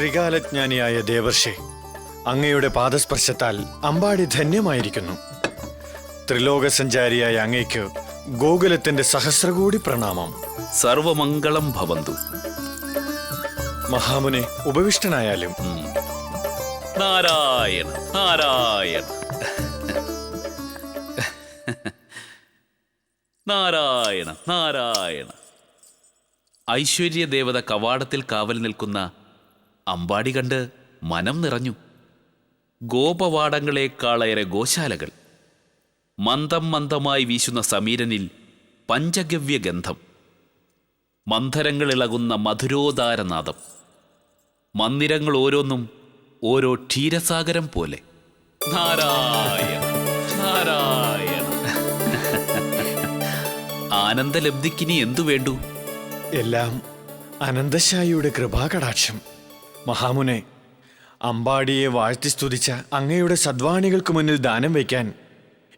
ത്രികാലജ്ഞാനിയായ ദേവർഷി, അങ്ങയുടെ പാദസ്പർശത്താൽ അമ്പാടി ധന്യമായിരിക്കുന്നു. ത്രിലോകസഞ്ചാരിയായ അങ്ങയ്ക്ക് ഗോകുലത്തിന്റെ സഹസ്രകോടി പ്രണാമം. സർവമംഗളം ഭവന്തു. മഹാമുനെ ഉപവിഷ്ടനായാലും. നാരായണ നാരായണ നാരായണ നാരായണ. ഐശ്വര്യദേവത കവാടത്തിൽ കാവൽ നിൽക്കുന്ന അമ്പാടി കണ്ട് മനം നിറഞ്ഞു. ഗോപവാടങ്ങളെക്കാളേറെ ഗോശാലകൾ, മന്ദം മന്ദമായി വീശുന്ന സമീരനിൽ പഞ്ചഗവ്യ ഗന്ധം, മന്ധരങ്ങളിളകുന്ന മധുരോദാരനാദം, മന്ദിരങ്ങൾ ഓരോന്നും ഓരോ ക്ഷീരസാഗരം പോലെ. നാരായണ നാരായണ. ആനന്ദലബ്ധിക്കിനി എന്തു വേണ്ടു? എല്ലാം അനന്തശായിയുടെ കൃപാകടാക്ഷം. മഹാമുനെ, അമ്പാടിയെ വാഴ്ത്തി സ്തുതിച്ച അങ്ങയുടെ സദ്വാണികൾക്ക് മുന്നിൽ ദാനം വയ്ക്കാൻ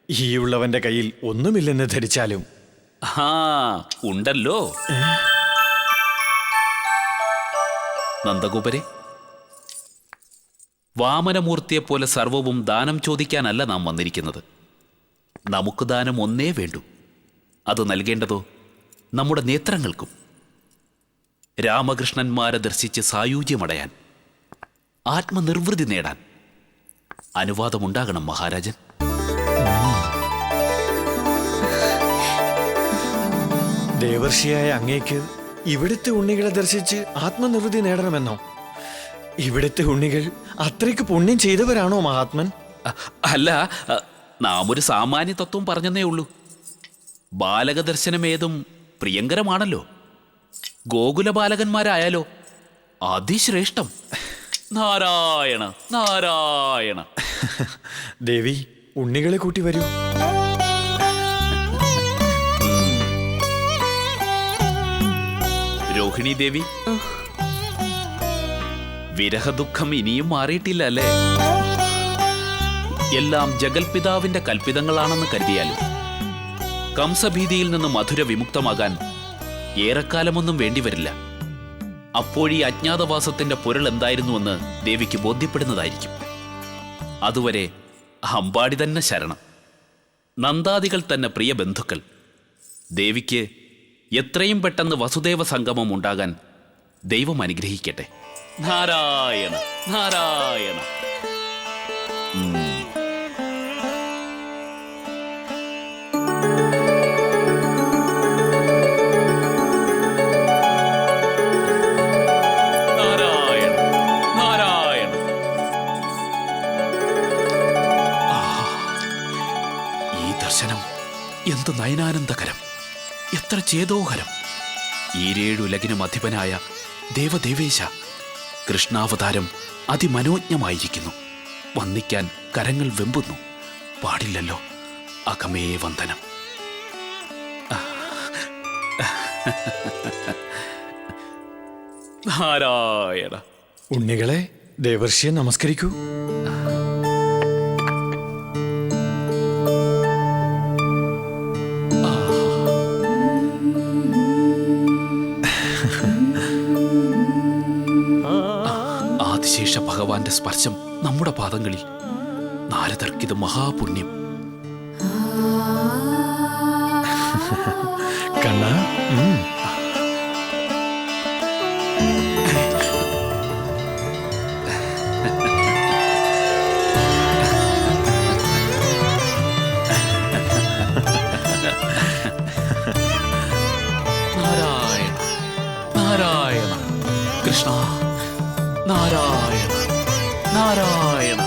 ഈയുള്ളവന്റെ കയ്യിൽ ഒന്നുമില്ലെന്ന് ധരിച്ചാലും. ഉണ്ടല്ലോ. നന്ദഗോപരെ, വാമനമൂർത്തിയെപ്പോലെ സർവവും ദാനം ചോദിക്കാനല്ല നാം വന്നിരിക്കുന്നത്. നമുക്ക് ദാനം ഒന്നേ വേണ്ടൂ. അത് നൽകേണ്ടതോ നമ്മുടെ നേത്രങ്ങൾക്കും. രാമകൃഷ്ണന്മാരെ ദർശിച്ച് സായൂജ്യമടയാൻ, ആത്മനിർവൃതി നേടാൻ അനുവാദമുണ്ടാകണം മഹാരാജൻ. ദേവർഷിയായ അങ്ങേക്ക് ഇവിടുത്തെ ഉണ്ണികളെ ദർശിച്ച് ആത്മനിർവൃതി നേടണമെന്നോ? ഇവിടുത്തെ ഉണ്ണികൾ അത്രയ്ക്ക് പുണ്യം ചെയ്തവരാണോ മഹാത്മൻ? അല്ല, നാം ഒരു സാമാന്യ തത്വം പറഞ്ഞെന്നേ ഉള്ളൂ. ബാലകദർശനമേതും പ്രിയങ്കരമാണല്ലോ. ഗോകുല ബാലകന്മാരായാലോ അതിശ്രേഷ്ഠം. നാരായണ നാരായണ. ദേവി, ഉണ്ണികളെ കൂട്ടി വരൂ. രോഹിണി ദേവി, വിരഹദുഃഖം ഇനിയും മാറിയിട്ടില്ല അല്ലേ? എല്ലാം ജഗൽപിതാവിന്റെ കൽപ്പിതങ്ങളാണെന്ന് കരുതിയാലും കംസഭീതിയിൽ നിന്ന് മധുര വിമുക്തമാകാൻ ഏറെക്കാലമൊന്നും വേണ്ടിവരില്ല. അപ്പോഴീ അജ്ഞാതവാസത്തിന്റെ പൊരുൾ എന്തായിരുന്നുവെന്ന് ദേവിക്ക് ബോധ്യപ്പെടുന്നതായിരിക്കും. അതുവരെ അമ്പാടി തന്നെ ശരണം. നന്ദാദികൾ തന്നെ പ്രിയ ബന്ധുക്കൾ. ദേവിക്ക് എത്രയും പെട്ടെന്ന് വസുദേവ സംഗമം ഉണ്ടാകാൻ ദൈവം അനുഗ്രഹിക്കട്ടെ. നാരായണ നാരായണ. നാരായണ നാരായണ. ഈ ദർശനം എന്ത് നയനാനന്ദകരം, എത്ര ചേതോഹരം. ഈരേഴുലകിനും അധിപനായ ദേവദേവേശ, കൃഷ്ണാവതാരം അതിമനോജ്ഞമായിരിക്കുന്നു. വന്ദിക്കാൻ കരങ്ങൾ വെമ്പുന്നു. പാടില്ലല്ലോ അകമേ വന്ദനം. നാരായണ. ഉണ്ണികളെ, ദേവർഷിയെ നമസ്കരിക്കൂ. ആദിശേഷ ഭഗവാന്റെ സ്പർശം നമ്മുടെ പാദങ്ങളിൽ. നാരദർക്കിത് മഹാപുണ്യം. കണ്ണ, നാരായണ നാരായണ. കൃഷ്ണ നാരായണ നാരായണ.